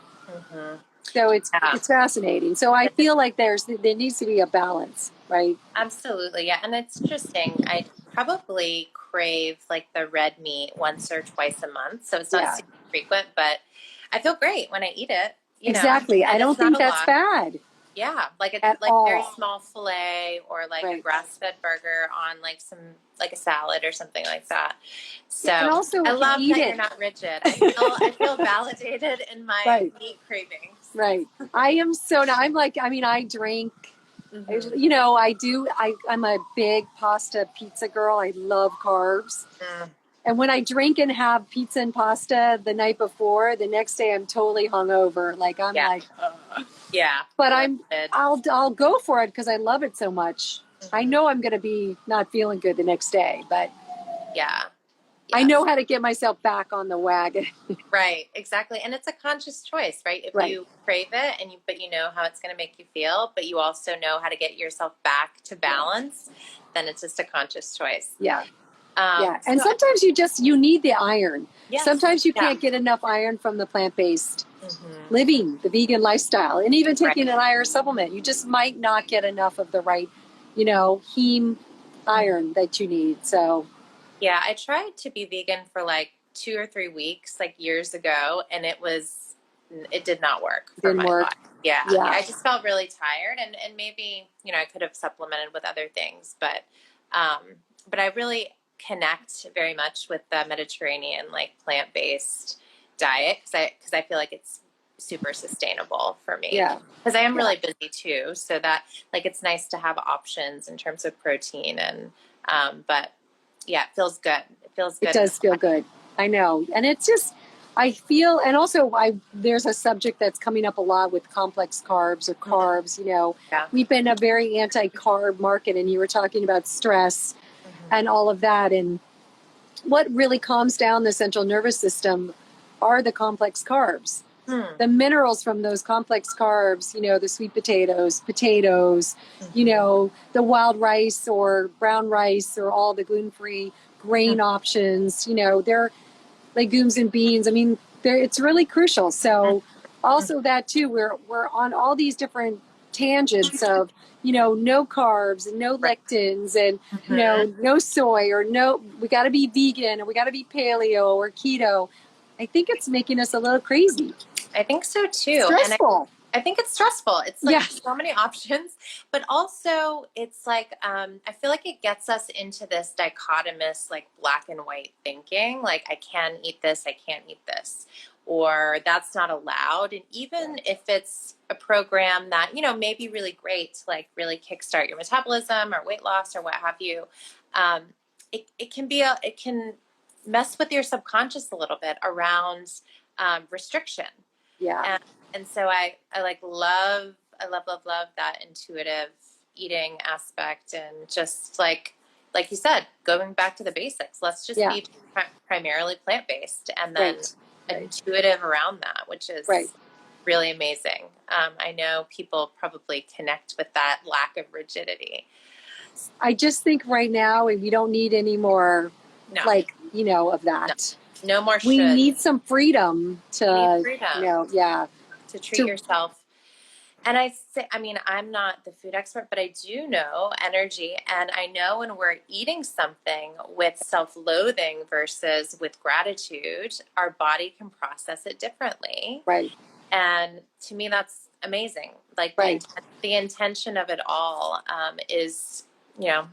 So it's fascinating. So I feel like there needs to be a balance, right? Absolutely. Yeah. And it's interesting. I probably crave the red meat once or twice a month. So it's not super frequent, but I feel great when I eat it. Exactly. I don't think that's bad. Yeah. Very small filet, or a grass-fed burger on some a salad or something like that. So and also, I love that you're not rigid. I feel validated in my meat cravings. Right. I am I drink, I'm a big pasta pizza girl. I love carbs. And when I drink and have pizza and pasta the night before, the next day I'm totally hungover. But I'll go for it because I love it so much. I know I'm going to be not feeling good the next day, but I know how to get myself back on the wagon. Right, exactly. And it's a conscious choice, right? If you crave it but you know how it's going to make you feel, but you also know how to get yourself back to balance, then it's just a conscious choice. And sometimes you need the iron. Yes. Sometimes you can't get enough iron from the plant-based living, the vegan lifestyle, and even taking an iron supplement. You just might not get enough of the right, heme iron that you need. So yeah, I tried to be vegan for 2 or 3 weeks, years ago, and it did not work for my body. Yeah. I just felt really tired, and maybe, I could have supplemented with other things, but I really connect very much with the Mediterranean, plant-based diet, because I feel like it's super sustainable for me. Yeah. Because I am really busy too. So that like, it's nice to have options in terms of protein and, but yeah, it feels good. It feels good. It does feel good. I know. And it's just, I feel, and also there's a subject that's coming up a lot with complex carbs or carbs, you know, we've been a very anti-carb market, and you were talking about stress and all of that. And what really calms down the central nervous system are the complex carbs. The minerals from those complex carbs, you know, the sweet potatoes, you know, the wild rice or brown rice or all the gluten-free grain options, you know, they're legumes and beans. I mean, it's really crucial. So also that too, we're on all these different tangents of, you know, no carbs and no lectins and, you know, no soy or we got to be vegan or we got to be paleo or keto. I think it's making us a little crazy. I think so too. Stressful. And I think it's stressful. It's like so many options, but also it's like, I feel like it gets us into this dichotomous, like black and white thinking. Like I can eat this, I can't eat this, or that's not allowed. And even if it's a program that, you know, may be really great to like really kickstart your metabolism or weight loss or what have you, it can mess with your subconscious a little bit around restriction. Yeah. And so I love that intuitive eating aspect, and just like you said, going back to the basics. Let's just be primarily plant-based, and then intuitive around that, which is really amazing. I know people probably connect with that lack of rigidity. I just think right now we don't need any more, like, you know, of that. No more. We need some freedom to, you know, to treat yourself. And I mean, I'm not the food expert, but I do know energy. And I know when we're eating something with self-loathing versus with gratitude, our body can process it differently. Right. And to me, that's amazing. Like the intention of it all is, you know,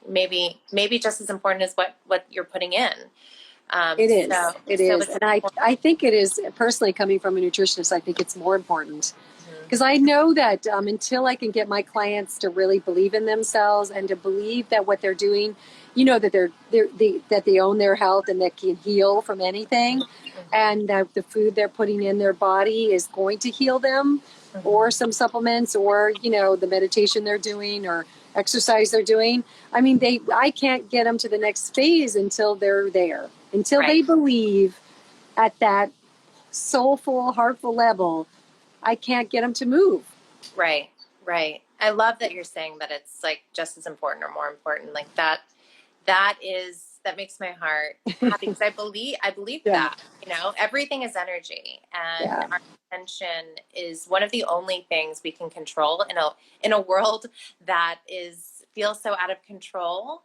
maybe just as important as what you're putting in. It is. And I think it is, personally, coming from a nutritionist, I think it's more important. Because I know that until I can get my clients to really believe in themselves and to believe that what they're doing, you know, that that they own their health and that can heal from anything, and that the food they're putting in their body is going to heal them, or some supplements, or, you know, the meditation they're doing or exercise they're doing. I mean, I can't get them to the next phase until they're there, until they believe at that soulful, heartful level. I can't get them to move. Right. I love that you're saying that it's like just as important or more important. Like that makes my heart happy, because I believe that, you know, everything is energy, and our intention is one of the only things we can control in a world that feels so out of control.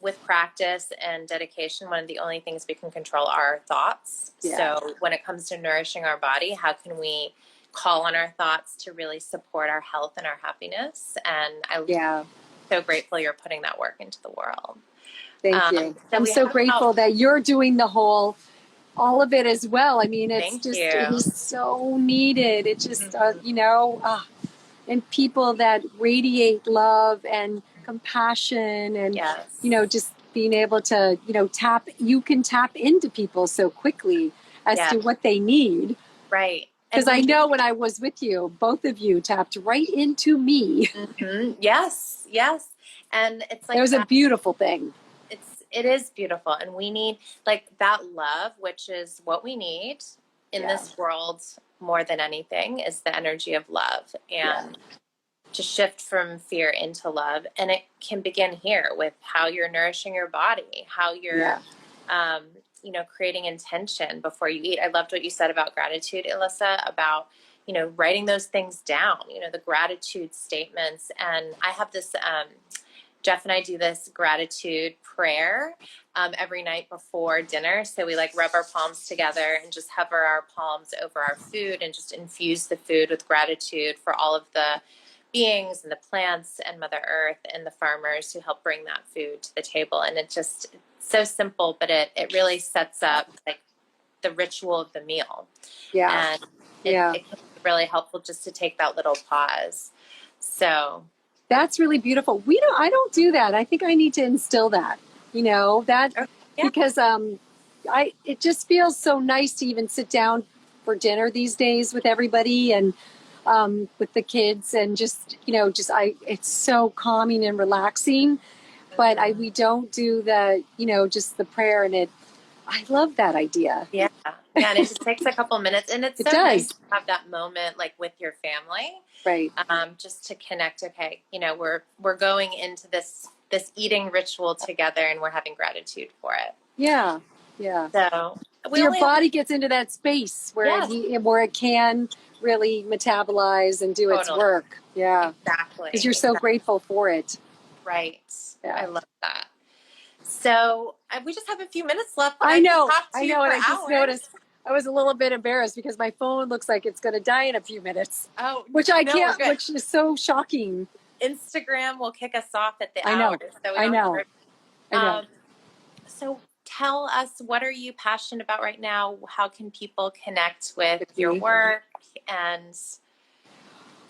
With practice and dedication, one of the only things we can control are our thoughts. So when it comes to nourishing our body, how can we call on our thoughts to really support our health and our happiness? And I'm so grateful you're putting that work into the world. Thank you. I'm so grateful that you're doing all of it as well. I mean, it is so needed. It's just, you know, and people that radiate love and compassion and, you know, just being able to, you know, you can tap into people so quickly as to what they need. Right. Because I know when I was with you, both of you tapped right into me. Yes. And it's like, it was a beautiful thing. It is beautiful. And we need like that love, which is what we need in this world more than anything, is the energy of love, and to shift from fear into love. And it can begin here with how you're nourishing your body, how you're, you know, creating intention before you eat. I loved what you said about gratitude, Elissa, about, you know, writing those things down, you know, the gratitude statements. And I have this, Jeff and I do this gratitude prayer every night before dinner. So we like rub our palms together and just hover our palms over our food and just infuse the food with gratitude for all of the beings and the plants and Mother Earth and the farmers who help bring that food to the table. And it's so simple, but it really sets up like the ritual of the meal. Yeah. And it can be really helpful just to take that little pause. So that's really beautiful. I don't do that. I think I need to instill that, because it just feels so nice to even sit down for dinner these days with everybody and with the kids, and it's so calming and relaxing. But we don't do the, just the prayer, and I love that idea. Yeah. Yeah. And it just takes a couple minutes, and it's nice to have that moment like with your family. Right. Just to connect. Okay. We're going into this eating ritual together, and we're having gratitude for it. Yeah. Yeah. So your body gets into that space where it can really metabolize and do its work. Yeah. Exactly. Because you're so grateful for it. Right. Yeah. I love that. So we just have a few minutes left. I know. And I just noticed I was a little bit embarrassed because my phone looks like it's going to die in a few minutes. Oh, which I can't, which is so shocking. Instagram will kick us off at the hour. So I know. So tell us, what are you passionate about right now? How can people connect with your work? And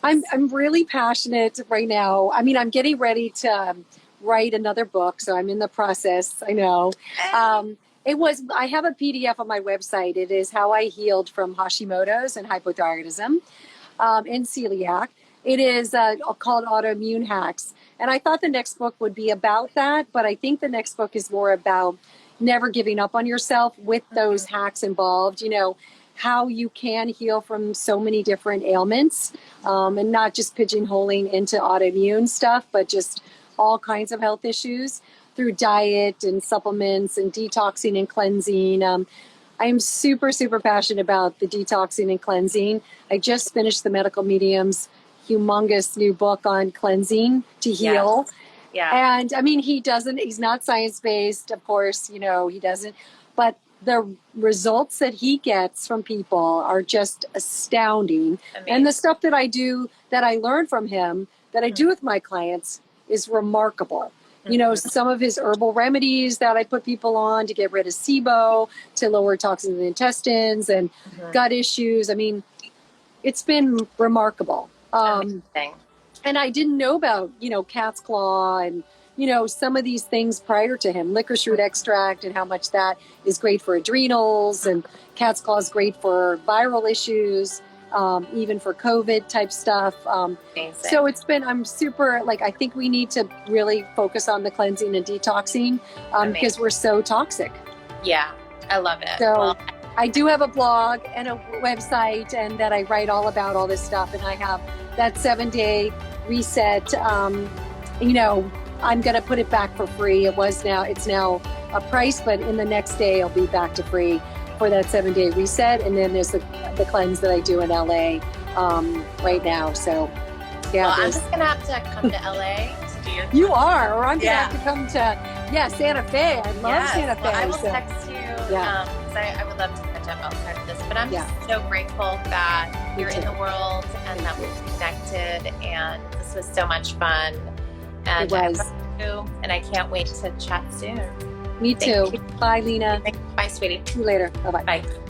I'm really passionate right now. I mean, I'm getting ready to write another book, so I'm in the process. I know. I have a PDF on my website. It is How I Healed from Hashimoto's and Hypothyroidism and celiac. It is called Autoimmune Hacks. And I thought the next book would be about that, but I think the next book is more about never giving up on yourself with those hacks involved, how you can heal from so many different ailments, and not just pigeonholing into autoimmune stuff, but just all kinds of health issues through diet and supplements and detoxing and cleansing. I am super, super passionate about the detoxing and cleansing. I just finished the Medical Medium's humongous new book on cleansing to heal. Yeah. And I mean, he's not science-based, of course, he doesn't, but the results that he gets from people are just astounding. Amazing. And the stuff that I do, that I learn from him, that I do with my clients is remarkable. Some of his herbal remedies that I put people on to get rid of SIBO, to lower toxins in the intestines and gut issues. I mean, it's been remarkable. And I didn't know about, cat's claw and, some of these things prior to him, licorice root extract and how much that is great for adrenals, and cat's claw is great for viral issues, even for COVID type stuff. So I'm super, I think we need to really focus on the cleansing and detoxing because we're so toxic. Yeah, I love it. So I do have a blog and a website, and that I write all about all this stuff. And I have that 7-day reset. I'm going to put it back for free. It's now a price, but in the next day it'll be back to free for that 7-day reset. And then there's the cleanse that I do in LA right now. So yeah. Well, I'm just going to have to come to LA to do your cleanse. You are, or I'm going to have to come to, Santa Fe. I love Santa Fe. Well, I will text you. Because I would love to catch up outside of this. But I'm just so grateful that you're in the world and that we've connected. And this was so much fun. And it was. And I can't wait to chat soon. Me too. Bye, Lena. Bye, sweetie. See you later. Bye-bye. Bye.